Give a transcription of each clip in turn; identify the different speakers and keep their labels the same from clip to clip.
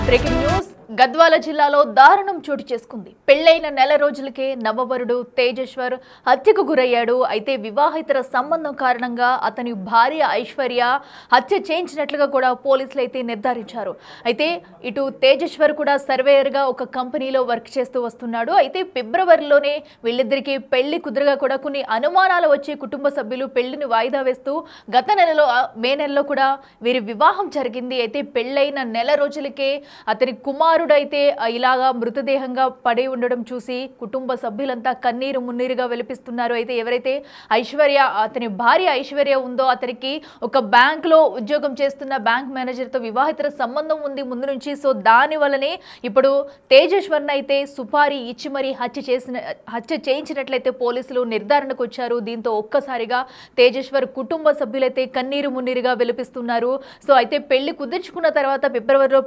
Speaker 1: Breaking news Gadwal జిల్లాలో దారుణం చోటు చేసుకుంది. పెళ్లైన నెల రోజులకే నవవరుడు తేజేశ్వర్ హత్యకు గురయ్యాడు. అయితే వివాహేతర సంబంధం కారణంగా అతని భార్య ఐశ్వర్య హత్య చేయించినట్లుగా కూడా పోలీసులు అయితే నిర్ధారించారు. అయితే ఇటు తేజేశ్వర్ కూడా సర్వేయర్గా ఒక కంపెనీలో వర్క్ చేస్తూ వస్తున్నాడు. అయితే ఫిబ్రవరిలోనే వీళ్ళిద్దరికీ పెళ్లి కుదురుగా కూడా కొన్ని అనుమానాలు వచ్చి కుటుంబ సభ్యులు పెళ్లిని వాయిదా వేస్తూ గత నెలలో మే నెలలో కూడా వీరి వివాహం జరిగింది. అయితే పెళ్లైన నెల రోజులకే అతని కుమారుడైతే ఇలాగా మృతదేహంగా పడి ఉండడం చూసి కుటుంబ సభ్యులంతా కన్నీరు మున్నీరుగా వెలిపిస్తున్నారు. అయితే ఎవరైతే ఐశ్వర్య అతని భార్య ఐశ్వర్య ఉందో అతనికి ఒక బ్యాంకులో ఉద్యోగం చేస్తున్న బ్యాంక్ మేనేజర్తో వివాహితర సంబంధం ఉంది ముందు నుంచి. సో దాని వల్లనే ఇప్పుడు తేజేశ్వర్ని అయితే సుపారీ ఇచ్చి మరీ హత్య చేయించినట్లయితే పోలీసులు నిర్ధారణకు వచ్చారు. దీంతో ఒక్కసారిగా తేజేశ్వర్ కుటుంబ సభ్యులైతే కన్నీరు మున్నీరుగా వెలిపిస్తున్నారు. సో అయితే పెళ్లి కుదుర్చుకున్న తర్వాత ఫిబ్రవరిలో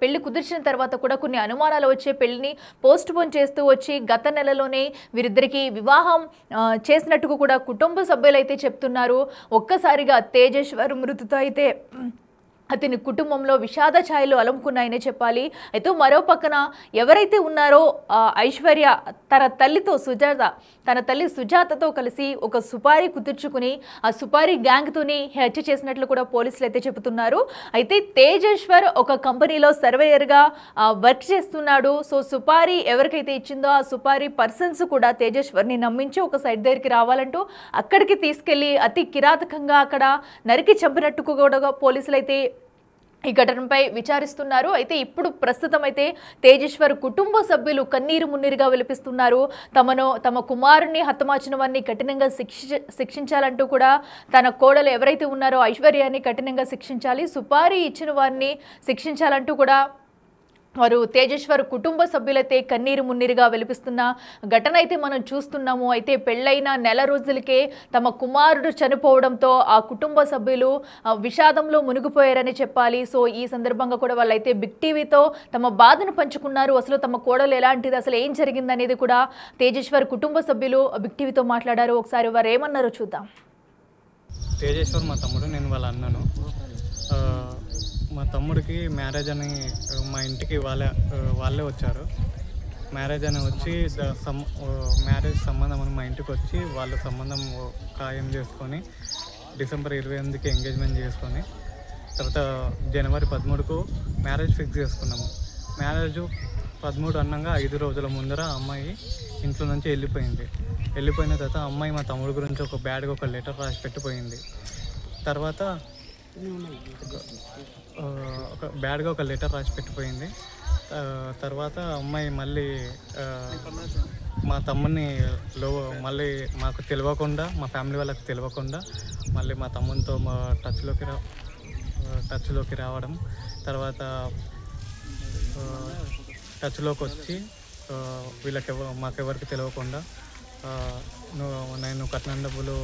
Speaker 1: పెళ్లి కుదిర్చిన తర్వాత కూడా కొన్ని అనుమానాలు వచ్చే పెళ్లిని పోస్ట్ పోన్ చేస్తూ వచ్చి గత నెలలోనే వీరిద్దరికి వివాహం చేసినట్టుగా కూడా కుటుంబ సభ్యులు అయితే చెప్తున్నారు. ఒక్కసారిగా తేజేశ్వర్ మృతితో అయితే అతని కుటుంబంలో విషాద ఛాయలు అలుముకున్నాయనే చెప్పాలి. అయితే మరో పక్కన ఎవరైతే ఉన్నారో ఐశ్వర్య తన తల్లి సుజాతతో కలిసి ఒక సుపారీ కుదుర్చుకుని ఆ సుపారీ గ్యాంగ్తోని హత్య చేసినట్లు కూడా పోలీసులు అయితే చెబుతున్నారు. అయితే తేజేశ్వర్ ఒక కంపెనీలో సర్వేయర్గా వర్క్ చేస్తున్నాడు. సో సుపారీ ఎవరికైతే ఇచ్చిందో ఆ సుపారీ పర్సన్స్ కూడా తేజేశ్వర్ని నమ్మించి ఒక సైడ్ దగ్గరికి రావాలంటూ అక్కడికి తీసుకెళ్లి అతి కిరాతకంగా అక్కడ నరికి చంపినట్టు కూడా పోలీసులు అయితే ఈ ఘటనపై విచారిస్తున్నారు. అయితే ఇప్పుడు ప్రస్తుతం అయితే తేజేశ్వర్ కుటుంబ సభ్యులు కన్నీరు మున్నీరుగా విలిపిస్తున్నారు. తమ కుమారుణ్ణి హతమార్చిన వారిని కఠినంగా శిక్షించాలంటూ కూడా తన కోడలు ఎవరైతే ఉన్నారో ఐశ్వర్యాన్ని కఠినంగా శిక్షించాలి, సుపారీ ఇచ్చిన వారిని శిక్షించాలంటూ కూడా వారు తేజేశ్వర్ కుటుంబ సభ్యులైతే కన్నీరు మున్నీరుగా వెలిపిస్తున్న ఘటన అయితే మనం చూస్తున్నాము. అయితే పెళ్లైన నెల రోజులకే తమ కుమారుడు చనిపోవడంతో ఆ కుటుంబ సభ్యులు విషాదంలో మునిగిపోయారని చెప్పాలి. సో ఈ సందర్భంగా కూడా వాళ్ళైతే బిగ్ టీవీతో తమ బాధను పంచుకున్నారు. అసలు తమ కోడలు ఎలాంటిది, అసలు ఏం జరిగిందనేది కూడా తేజేశ్వర్ కుటుంబ సభ్యులు బిగ్ టీవీతో మాట్లాడారు. ఒకసారి వారు ఏమన్నారో చూద్దాం.
Speaker 2: తేజేశ్వర్ మా తమ్ముడు, నేను వాళ్ళ అన్నను. మా తమ్ముడికి మ్యారేజ్ అని మా ఇంటికి వాళ్ళే వచ్చారు. మ్యారేజ్ అని వచ్చి మ్యారేజ్ సంబంధం అని మా ఇంటికి వచ్చి వాళ్ళ సంబంధం ఖాయం చేసుకొని డిసెంబర్ 28కి ఎంగేజ్మెంట్ చేసుకొని తర్వాత జనవరి 13కు మ్యారేజ్ ఫిక్స్ చేసుకున్నాము. మ్యారేజ్ 13 అన్నాక 5 రోజుల ముందర అమ్మాయి ఇంట్లో నుంచి వెళ్ళిపోయిన తర్వాత అమ్మాయి మా తమ్ముడి గురించి ఒక బ్యాడ్గా ఒక లెటర్ రాసి పెట్టిపోయింది. తర్వాత ఒక లెటర్ రాసి పెట్టిపోయింది. తర్వాత అమ్మాయి మళ్ళీ మా తమ్ముడిని మళ్ళీ మాకు తెలియకుండా, మా ఫ్యామిలీ వాళ్ళకి తెలియకుండా మళ్ళీ మా తమ్మునితో మా టచ్లోకి రావడం, తర్వాత టచ్లోకి వచ్చి మాకెవరికి తెలియకుండా నేను కట్నం డబ్బులు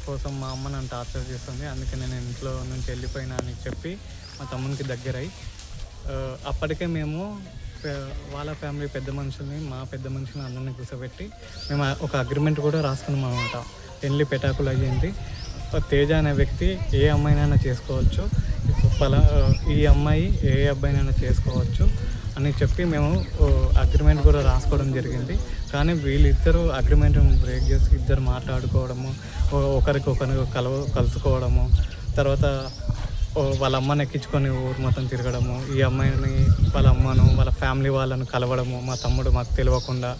Speaker 2: కోసం మా అమ్మ నన్ను టార్చర్ చేస్తుంది, అందుకే నేను ఇంట్లో నుంచి వెళ్ళిపోయినా అని చెప్పి మా తమ్మునికి దగ్గరై అప్పటికే మేము వాళ్ళ ఫ్యామిలీ పెద్ద మనుషుల్ని, మా పెద్ద మనుషుల్ని అందరినీ కూర్చోబెట్టి మేము ఒక అగ్రిమెంట్ కూడా రాసుకున్నాం అనమాట. పెళ్ళి పెటాకులు అయ్యింది. తేజ అనే వ్యక్తి ఏ అమ్మాయినైనా చేసుకోవచ్చు, ఈ అమ్మాయి ఏ అబ్బాయినైనా చేసుకోవచ్చు అని చెప్పి మేము అగ్రిమెంట్ కూడా రాసుకోవడం జరిగింది. కానీ వీళ్ళిద్దరూ అగ్రిమెంట్ బ్రేక్ చేసి ఇద్దరు మాట్లాడుకోవడము, ఒకరికొకరు కలుసుకోవడము, తర్వాత వాళ్ళ అమ్మని ఎక్కించుకొని ఊరు మొత్తం తిరగడము, ఈ అమ్మాయిని వాళ్ళ అమ్మను వాళ్ళ ఫ్యామిలీ వాళ్ళను కలవడము, మా తమ్ముడు మాకు తెలియకుండా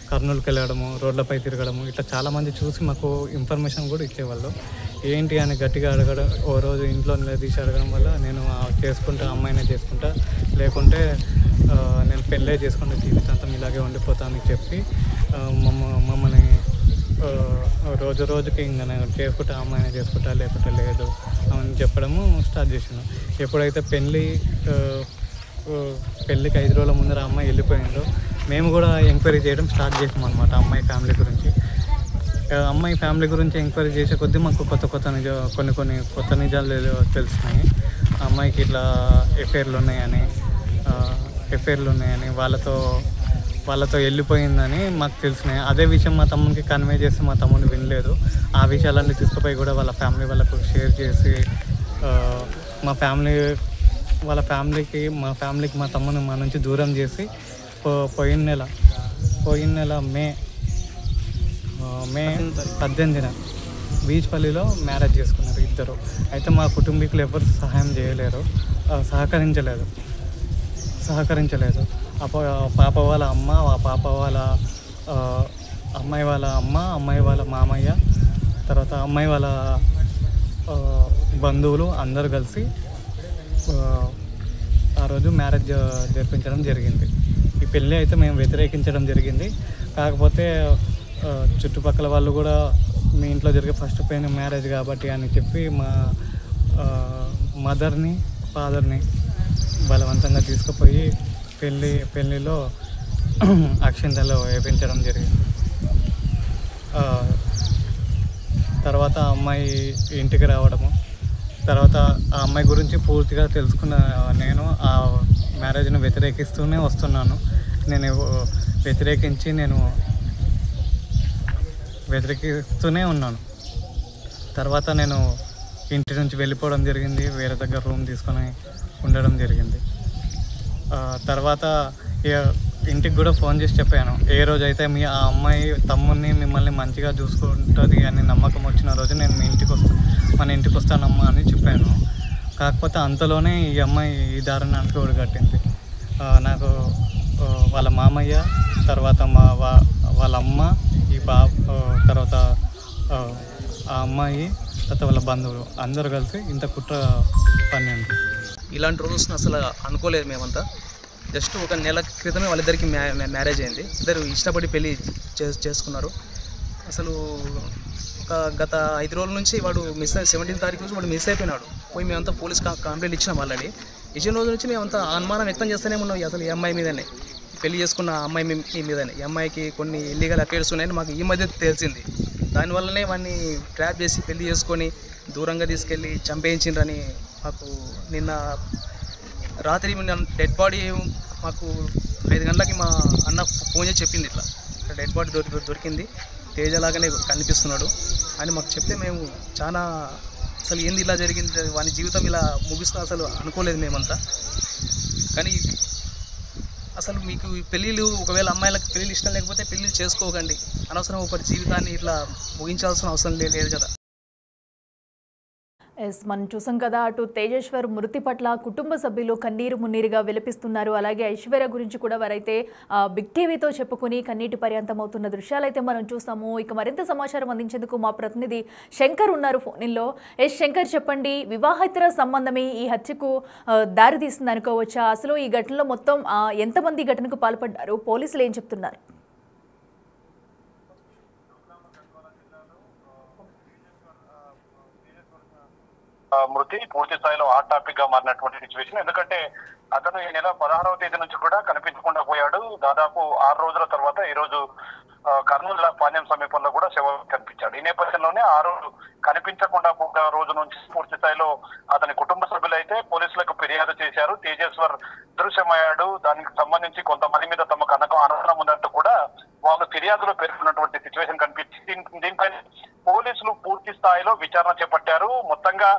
Speaker 2: కర్నూలుకి వెళ్ళడము, రోడ్లపై తిరగడము, ఇట్లా చాలామంది చూసి మాకు ఇన్ఫర్మేషన్ కూడా ఇచ్చేవాళ్ళు. ఏంటి అని గట్టిగా అడగడం, ఓ రోజు ఇంట్లో నిలదీసి అడగడం వల్ల నేను అమ్మాయినే చేసుకుంటా, లేకుంటే నేను పెళ్ళే చేసుకుంటే జీవితాంతం ఇలాగే ఉండిపోతా అని చెప్పి మమ్మల్ని రోజుకి ఇంకా నేను చేసుకుంటా, అమ్మాయినే చేసుకుంటా లేకుంటే లేదు అని చెప్పడము స్టార్ట్ చేసాను. ఎప్పుడైతే పెళ్ళికి 5 రోజుల ముందర అమ్మాయి వెళ్ళిపోయిందో మేము కూడా ఎంక్వైరీ చేయడం స్టార్ట్ చేసాం అనమాట. అమ్మాయి ఫ్యామిలీ గురించి ఎంక్వైరీ చేసే కొద్దీ మాకు కొన్ని కొత్త నిజాలు తెలుస్తున్నాయి. అమ్మాయికి ఇట్లా ఎఫ్ఐఆర్లు ఉన్నాయని వాళ్ళతో వెళ్ళిపోయిందని మాకు తెలిసినాయి. అదే విషయం మా తమ్మునికి కన్వే చేసి మా తమ్ముడు వినలేదు. ఆ విషయాలన్నీ తీసుకుపోయి కూడా వాళ్ళ ఫ్యామిలీ వాళ్ళకు షేర్ చేసి మా ఫ్యామిలీ వాళ్ళ ఫ్యామిలీకి మా తమ్ముని మా నుంచి దూరం చేసి పోయిన నెల మే 18న బీచ్పల్లిలో మ్యారేజ్ చేసుకున్నారు ఇద్దరు. అయితే మా కుటుంబీకులు ఎవరు సహాయం చేయలేరు, సహకరించలేదు. పాప వాళ్ళ అమ్మ, పాప వాళ్ళ అమ్మాయి వాళ్ళ అమ్మ, అమ్మాయి వాళ్ళ మామయ్య, తర్వాత అమ్మాయి వాళ్ళ బంధువులు అందరూ కలిసి ఆ రోజు మ్యారేజ్ జరిపించడం జరిగింది. ఈ పెళ్ళి అయితే మేము వ్యతిరేకించడం జరిగింది. కాకపోతే చుట్టుపక్కల వాళ్ళు కూడా మీ ఇంట్లో జరిగే ఫస్ట్ పెయిన్ మ్యారేజ్ కాబట్టి అని చెప్పి మా మదర్ని ఫాదర్ని బలవంతంగా తీసుకుపోయి పెళ్ళిలో అక్షింతలు వేపించడం జరిగింది. తర్వాత అమ్మాయి ఇంటికి రావడము, తర్వాత ఆ అమ్మాయి గురించి పూర్తిగా తెలుసుకున్న నేను ఆ మ్యారేజ్ను వ్యతిరేకిస్తూనే వస్తున్నాను. వ్యతిరేకిస్తూనే ఉన్నాను. తర్వాత నేను ఇంటి నుంచి వెళ్ళిపోవడం జరిగింది, వేరే దగ్గర రూమ్ తీసుకొని ఉండడం జరిగింది. తర్వాత ఇంటికి కూడా ఫోన్ చేసి చెప్పాను, ఏ రోజైతే ఆ అమ్మాయి తమ్ముడిని మిమ్మల్ని మంచిగా చూసుకుంటుంది అని నమ్మకం వచ్చిన రోజు నేను మన ఇంటికి వస్తానమ్మా అని చెప్పాను. కాకపోతే అంతలోనే ఈ అమ్మాయి ఈ దారుణానికి ఒడిగట్టింది. నాకు వాళ్ళ మామయ్య, తర్వాత వాళ్ళ అమ్మ, తర్వాత ఆ అమ్మాయి, తర్వాత వాళ్ళ బంధువులు అందరూ కలిసి ఇంత కుట్ర పన్నాను.
Speaker 3: ఇలాంటి రోజు అసలు అనుకోలేదు మేమంతా. జస్ట్ ఒక నెల క్రితమే వాళ్ళిద్దరికి మ్యారేజ్ అయింది. ఇద్దరు ఇష్టపడి పెళ్ళి చేసుకున్నారు. అసలు గత 5 రోజుల నుంచి వాడు 17వ తారీఖు నుంచి వాడు మిస్ అయిపోయినాడు. పోయి మేమంతా పోలీస్ కంప్లైంట్ ఇచ్చినాం. ఆల్రెడీ ఇచ్చిన రోజు నుంచి మేమంతా అనుమానం వ్యక్తం చేస్తూనే ఉన్నాం. అసలు ఈ అమ్మాయి మీదనే, పెళ్లి చేసుకున్న అమ్మాయి మీదనే, ఈ అమ్మాయికి కొన్ని ఇల్లీగల్ అఫైర్స్ ఉన్నాయని మాకు ఈ మధ్య తెలిసింది. దానివల్లనే వాడిని ట్రాప్ చేసి పెళ్లి చేసుకొని దూరంగా తీసుకెళ్ళి చంపేయించిండ్రని మాకు నిన్న రాత్రి డెడ్ బాడీ మాకు 5 గంటలకి మా అన్న ఫోన్ చేసి చెప్పింది, ఇట్లా డెడ్ బాడీ దొరికింది, తేజలాగానే కనిపిస్తున్నాడు అని మాకు చెప్తే మేము చాలా అసలు ఏంది ఇలా జరిగింది, వాని జీవితం ఇలా ముగిస్తా అసలు అనుకోలేదు మేమంతా. కానీ అసలు మీకు పెళ్ళిళ్ళు, ఒకవేళ అమ్మాయిలకు పెళ్ళిళ్ళు ఇష్టం లేకపోతే పెళ్ళిళ్ళు చేసుకోకండి. అనవసరం ఒకరి జీవితాన్ని ఇట్లా ముగించాల్సిన అవసరం లేదు కదా.
Speaker 1: మనం చూసాం కదా, అటు తేజేశ్వర్ మృతి పట్ల కుటుంబ సభ్యులు కన్నీరు మున్నీరుగా విలపిస్తున్నారు. అలాగే ఐశ్వర్య గురించి కూడా వారైతే బిగ్ టీవీతో చెప్పుకుని కన్నీటి పర్యంతం అవుతున్న దృశ్యాలైతే మనం చూస్తాము. ఇక మరింత సమాచారం అందించేందుకు మా ప్రతినిధి శంకర్ ఉన్నారు ఫోన్లో. శంకర్, చెప్పండి, వివాహేతర సంబంధమే ఈ హత్యకు దారితీస్తుంది అనుకోవచ్చా? అసలు ఈ ఘటనలో మొత్తం ఎంతమంది ఘటనకు పాల్పడ్డారు? పోలీసులు ఏం చెప్తున్నారు?
Speaker 4: మృతి పూర్తి స్థాయిలో హాట్ టాపిక్ గా మారినటువంటి సిచ్యువేషన్. ఎందుకంటే అతను ఈ నెల 16వ తేదీ నుంచి కూడా కనిపించకుండా పోయాడు. దాదాపు 6 రోజుల తర్వాత ఈ రోజు కర్నూలు పాణ్యం సమీపంలో కూడా శవం కనిపించాడు. ఈ నేపథ్యంలోనే ఆ రోజు కనిపించకుండా పోయిన రోజు నుంచి పూర్తి స్థాయిలో అతని కుటుంబ సభ్యులు అయితే పోలీసులకు ఫిర్యాదు చేశారు. తేజేశ్వర్ దృశ్యమయ్యాడు, దానికి సంబంధించి కొంతమంది మీద తమకు అనుమానం ఉందంటూ కూడా వాళ్ళు ఫిర్యాదులో పేర్కొన్నటువంటి సిచ్యువేషన్ కనిపించింది. దీనిపైన పోలీసులు పూర్తి స్థాయిలో విచారణ చేపట్టారు. మొత్తంగా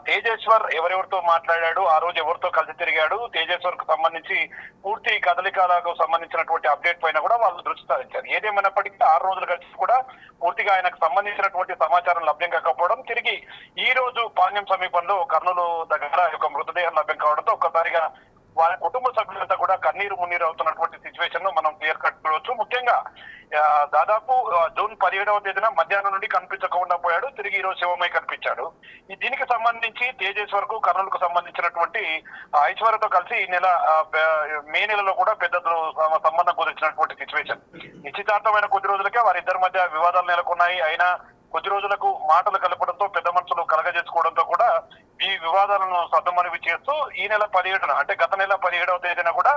Speaker 4: తేజేశ్వర్ ఎవరెవరితో మాట్లాడాడు, ఆ రోజు ఎవరితో కలిసి తిరిగాడు, తేజేశ్వర్ కు సంబంధించి పూర్తి కదలికలకు సంబంధించినటువంటి అప్డేట్ పైన కూడా వాళ్ళు దృష్టి సారించారు. ఏదేమైనప్పటికీ 6 రోజులు కలిసి కూడా పూర్తిగా ఆయనకు సంబంధించినటువంటి సమాచారం లభ్యం కాకపోవడం, తిరిగి ఈ రోజు పాణ్యం సమీపంలో కర్నూలు దగ్గర ఒక మృతదేహం లభ్యం కావడంతో ఒక్కసారిగా వారి కుటుంబ సభ్యులంతా కూడా కన్నీరు మున్నీరు అవుతున్నటువంటి సిచ్యువేషన్ ను మనం క్లియర్ కట్ చూడవచ్చు. ముఖ్యంగా దాదాపు జూన్ 17వ తేదీన మధ్యాహ్నం నుండి కనిపించకుండా పోయాడు, తిరిగి ఈ రోజు శివమై కనిపించాడు. దీనికి సంబంధించి తేజేశ్వర్ కు కర్నూలుకు సంబంధించినటువంటి ఐశ్వర్యతో కలిసి ఈ నెల మే నెలలో కూడా పెద్ద సంబంధం కుదిర్చినటువంటి సిచ్యువేషన్. నిశ్చితార్థమైన కొద్ది రోజులకే వారిద్దరి మధ్య వివాదాలు నెలకొన్నాయి. అయినా కొద్ది రోజులకు మాటలు కలపడంతో, పెద్ద మనుషులు కలగజేసుకోవడంతో కూడా ఈ వివాదాలను సద్దుమణివి చేస్తూ ఈ నెల 17న అంటే గత నెల 17వ తేదీన కూడా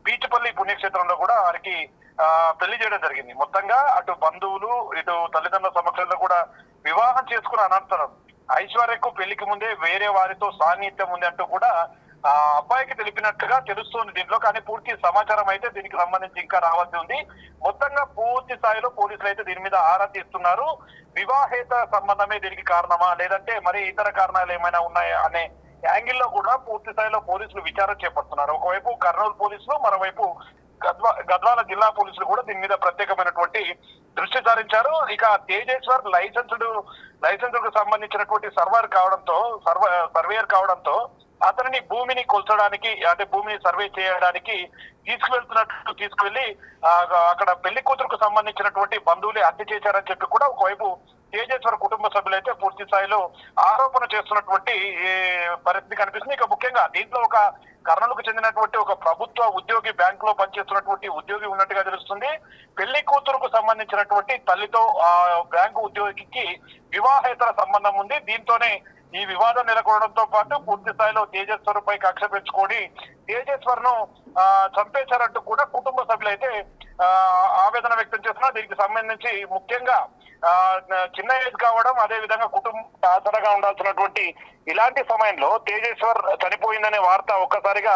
Speaker 4: బీచ్పల్లి పుణ్యక్షేత్రంలో కూడా వారికి పెళ్లి చేయడం జరిగింది. మొత్తంగా అటు బంధువులు, ఇటు తల్లిదండ్రుల సమక్షంలో కూడా వివాహం చేసుకున్న అనంతరం ఐశ్వర్యకు పెళ్లికి ముందే వేరే వారితో సాన్నిహిత్యం ఉంది అంటూ కూడా ఆ అబ్బాయికి తెలిపినట్టుగా తెలుస్తుంది దీంట్లో. కానీ పూర్తి సమాచారం అయితే దీనికి సంబంధించి ఇంకా రావాల్సి ఉంది. మొత్తంగా పూర్తి స్థాయిలో పోలీసులు అయితే దీని మీద ఆరా తీస్తున్నారు. వివాహేతర సంబంధమే దీనికి కారణమా, లేదంటే మరి ఇతర కారణాలు ఏమైనా ఉన్నాయా అనే యాంగిల్లో కూడా పూర్తి స్థాయిలో పోలీసులు విచారణ చేపడుతున్నారు. ఒకవైపు కర్నూలు పోలీసులు, మరోవైపు గద్వాల జిల్లా పోలీసులు కూడా దీని మీద ప్రత్యేకమైనటువంటి దృష్టి సారించారు. ఇక తేజేశ్వర్ లైసెన్స్ కు సంబంధించినటువంటి సర్వేయర్ కావడంతో అతనిని భూమిని కొల్చడానికి, అంటే భూమిని సర్వే చేయడానికి తీసుకువెళ్లి అక్కడ పెళ్లి కూతురుకు సంబంధించినటువంటి బంధువులే హత్య చేశారని చెప్పి కూడా ఒకవైపు తేజేశ్వర్ కుటుంబ సభ్యులైతే పూర్తి స్థాయిలో ఆరోపణ చేస్తున్నటువంటి పరిస్థితి కనిపిస్తుంది. ఇక ముఖ్యంగా దీంట్లో ఒక కర్నూలుకు చెందినటువంటి ఒక ప్రభుత్వ ఉద్యోగి, బ్యాంక్ లో పనిచేస్తున్నటువంటి ఉద్యోగి ఉన్నట్టుగా తెలుస్తుంది. పెళ్లి కూతురుకు సంబంధించినటువంటి తల్లితో ఆ బ్యాంకు ఉద్యోగికి వివాహేతర సంబంధం ఉంది. దీంతోనే ఈ వివాదం నెలకొనడంతో పాటు పూర్తి స్థాయిలో తేజేశ్వర్ పై కక్ష పెంచుకొని తేజేశ్వర్ ను చంపేశారంటూ కూడా కుటుంబ సభ్యులైతే ఆవేదన వ్యక్తం చేస్తున్నారు. దీనికి సంబంధించి ముఖ్యంగా చిన్న ఏజ్ కావడం, అదే విధంగా కుటుంబం ఆసరగా ఉండాల్సినటువంటి ఇలాంటి సమయంలో తేజేశ్వర్ చనిపోయిందనే వార్త ఒక్కసారిగా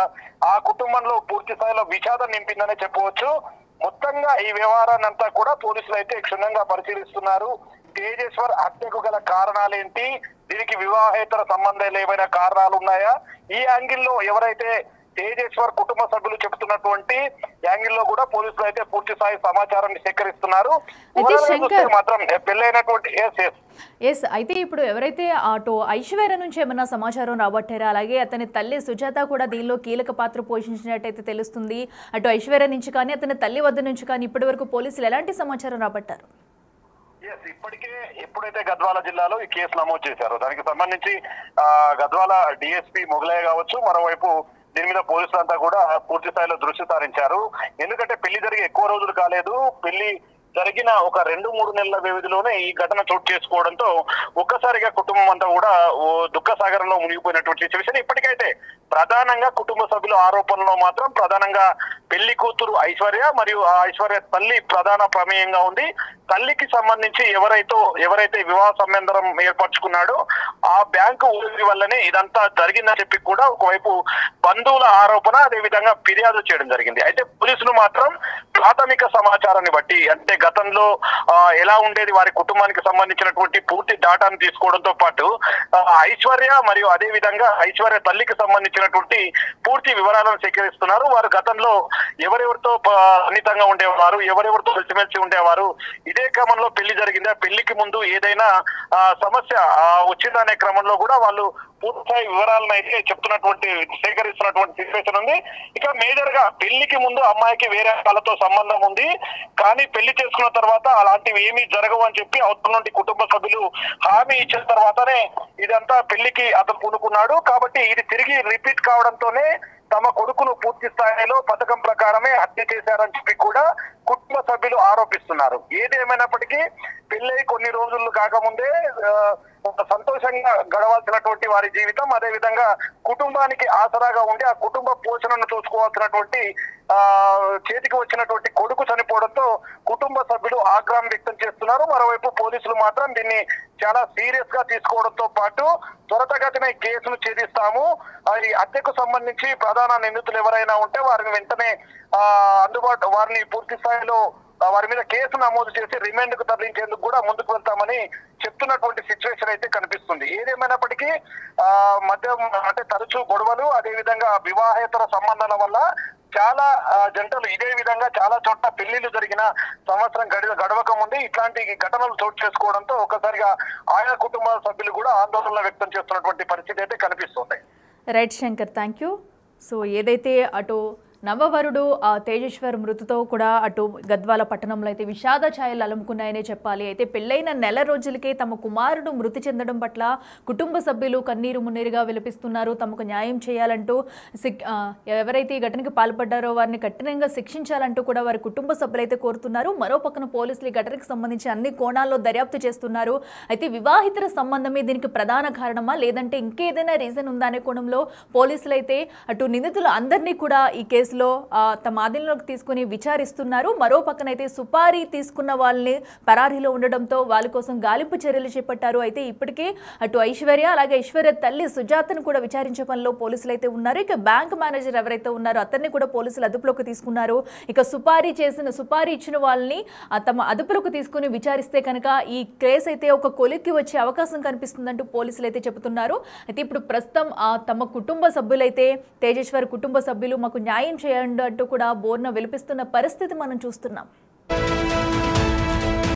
Speaker 4: ఆ కుటుంబంలో పూర్తి స్థాయిలో విషాదం నింపిందనే చెప్పవచ్చు. మొత్తంగా ఈ వ్యవహారాన్ని అంతా కూడా పోలీసులు అయితే క్షుణ్ణంగా పరిశీలిస్తున్నారు. తేజేశ్వర్ హత్యకు గల కారణాలేంటి, దీనికి వివాహేతర సంబంధాలు ఏమైనా కారణాలు ఉన్నాయా, ఈ యాంగిల్లో ఎవరైతే తేజేశ్వర్ కుటుంబ సభ్యులు చెబుతున్నటువంటి యాంగిల్లో కూడా పోలీసులు అయితే పూర్తి స్థాయి సమాచారాన్ని సేకరిస్తున్నారు. మాత్రం పెళ్ళైనటువంటి
Speaker 1: అయితే ఇప్పుడు ఎవరైతే అటు ఐశ్వర్య నుంచి ఏమన్నా సమాచారం రాబట్టారా, అలాగే అతని తల్లి సుజాత కూడా దీనిలో కీలక పాత్ర పోషించినట్టయితే తెలుస్తుంది. అటు ఐశ్వర్య నుంచి కానీ అతని తల్లి వద్ద నుంచి కానీ ఇప్పటి వరకు పోలీసులు ఎలాంటి సమాచారం రాబట్టారు?
Speaker 4: ఇప్పటికే ఎప్పుడైతే గద్వాల జిల్లాలో ఈ కేసు నమోదు చేశారో దానికి సంబంధించి గద్వాల డిఎస్పీ మొగలయ్య కావచ్చు, మరోవైపు దీని మీద పోలీసులంతా కూడా పూర్తి స్థాయిలో దృష్టి సారించారు. ఎందుకంటే పెళ్లి జరిగి ఎక్కువ రోజులు కాలేదు, పెళ్లి జరిగిన ఒక 2-3 నెలల వ్యవధిలోనే ఈ ఘటన చోటు చేసుకోవడంతో ఒక్కసారిగా కుటుంబం అంతా కూడా దుఃఖ సాగరంలో మునిగిపోయినటువంటి సిచ్యువేషన్. ఇప్పటికైతే ప్రధానంగా కుటుంబ సభ్యుల ఆరోపణలో మాత్రం ప్రధానంగా పెళ్లి కూతురు ఐశ్వర్య మరియు ఆ ఐశ్వర్య తల్లి ప్రధాన ప్రమేయంగా ఉంది. తల్లికి సంబంధించి ఎవరైతే వివాహ సంబంధం ఏర్పరచుకున్నాడో ఆ బ్యాంకు ఊరి వల్లనే ఇదంతా జరిగిందని చెప్పి కూడా ఒకవైపు బంధువుల ఆరోపణ, అదే విధంగా ఫిర్యాదు చేయడం జరిగింది. అయితే పోలీసులు మాత్రం ప్రాథమిక సమాచారాన్ని బట్టి, అంటే గతంలో ఎలా ఉండేది వారి కుటుంబానికి సంబంధించినటువంటి పూర్తి డాటాను తీసుకోవడంతో పాటు ఐశ్వర్య మరియు అదే విధంగా ఐశ్వర్య తల్లికి సంబంధించినటువంటి పూర్తి వివరాలను సేకరిస్తున్నారు. వారు గతంలో ఎవరెవరితో అన్నితంగా ఉండేవారు, ఎవరెవరితో కలిసిమెలిసి ఉండేవారు, ఇదే క్రమంలో పెళ్లి జరిగిందా, పెళ్లికి ముందు ఏదైనా సమస్య వచ్చిందనే క్రమంలో కూడా వాళ్ళు పూర్తి వివరాలను అయితే చెప్తున్నటువంటి సేకరిస్తున్నటువంటి సిచ్యువేషన్ ఉంది. ఇక మేజర్ గా పెళ్లికి ముందు అమ్మాయికి వేరే వాళ్ళతో సంబంధం ఉంది, కానీ పెళ్లి చేసుకున్న తర్వాత అలాంటివి ఏమీ జరగవు అని చెప్పి అవతల నుండి కుటుంబ సభ్యులు హామీ ఇచ్చిన తర్వాతనే ఇదంతా పెళ్లికి అతను పూనుకున్నాడు. కాబట్టి ఇది తిరిగి రిపీట్ కావడంతోనే తమ కొడుకును పూర్తి స్థాయిలో పథకం ప్రకారమే హత్య చేశారని చెప్పి కూడా కుటుంబ సభ్యులు ఆరోపిస్తున్నారు. ఏది ఏమైనప్పటికీ పెళ్ళై కొన్ని రోజులు కాకముందే సంతోషంగా గడవాల్సినటువంటి వారి జీవితం, అదే విధంగా కుటుంబానికి ఆసరాగా ఉండి ఆ కుటుంబ పోషణను చూసుకోవాల్సినటువంటి చేతికి వచ్చినటువంటి కొడుకు చనిపోవడంతో కుటుంబ సభ్యులు ఆగ్రహం వ్యక్తం చేస్తున్నారు. మరోవైపు పోలీసులు మాత్రం దీన్ని చాలా సీరియస్ గా తీసుకోవడంతో పాటు త్వరితగతిన ఈ కేసును ఛేదిస్తాము, ఈ హత్యకు సంబంధించి ప్రధాన నిందితులు ఎవరైనా ఉంటే వారిని వెంటనే వారిని పూర్తి స్థాయిలో వారి మీద కేసు నమోదు చేసి రిమాండ్ కు తరలించేందుకు కూడా ముందుకు వెళ్తామని చెప్తున్నటువంటి సిచ్యువేషన్ అయితే కనిపిస్తుంది. ఏదేమైనప్పటికీ అంటే తరచూ గొడవలు, అదే విధంగా వివాహేతర సంబంధాల వల్ల చాలా జంటలు ఇదే విధంగా చాలా చోట్ల పెళ్లిళ్లు జరిగిన సంవత్సరం గడవక ముందే ఇట్లాంటి ఘటనలు చోటు చేసుకోవడంతో ఒక్కసారిగా ఆయా కుటుంబ సభ్యులు కూడా ఆందోళన వ్యక్తం చేస్తున్నటువంటి పరిస్థితి అయితే కనిపిస్తుంది.
Speaker 1: Right Shankar, thank you. So ఏదైతే అటు నవవరుడు తేజేశ్వర్ మృతితో కూడా అటు గద్వాల పట్టణంలో అయితే విషాద ఛాయలు అలుముకున్నాయనే చెప్పాలి. అయితే పెళ్లైన నెల రోజులకే తమ కుమారుడు మృతి చెందడం పట్ల కుటుంబ సభ్యులు కన్నీరు మున్నీరుగా విలపిస్తున్నారు. తమకు న్యాయం చేయాలంటూ ఎవరైతే ఈ ఘటనకి పాల్పడ్డారో వారిని కఠినంగా శిక్షించాలంటూ కూడా వారి కుటుంబ సభ్యులైతే కోరుతున్నారు. మరో పక్కన పోలీసులు ఈ ఘటనకి సంబంధించి అన్ని కోణాల్లో దర్యాప్తు చేస్తున్నారు. అయితే వివాహితర సంబంధమే దీనికి ప్రధాన కారణమా, లేదంటే ఇంకేదైనా రీజన్ ఉందా అనే కోణంలో పోలీసులు అయితే అటు నిందితులు అందరినీ కూడా ఈ కేసు కేసులో తమ ఆధీనంలోకి తీసుకుని విచారిస్తున్నారు. మరో పక్కనైతే సుపారీ తీసుకున్న వాళ్ళని పరారీలో ఉండడంతో వాళ్ళ కోసం గాలింపు చర్యలు చేపట్టారు. అయితే ఇప్పటికే అటు ఐశ్వర్య అలాగే ఐశ్వర్య తల్లి సుజాతను కూడా విచారించే పనిలో పోలీసులు అయితే ఉన్నారు. ఇక బ్యాంక్ మేనేజర్ ఎవరైతే ఉన్నారో అతన్ని కూడా పోలీసులు అదుపులోకి తీసుకున్నారు. ఇక సుపారీ ఇచ్చిన వాళ్ళని తమ అదుపులోకి తీసుకుని విచారిస్తే కనుక ఈ కేసు అయితే ఒక కొలిక్కి వచ్చే అవకాశం కనిపిస్తుందంటూ పోలీసులు అయితే చెబుతున్నారు. అయితే ఇప్పుడు ప్రస్తుతం తమ కుటుంబ సభ్యులైతే తేజేశ్వర్ కుటుంబ సభ్యులు మాకు న్యాయం చేయండి అంటూ కూడా బోర్న విలిపిస్తున్న పరిస్థితి మనం చూస్తున్నాం.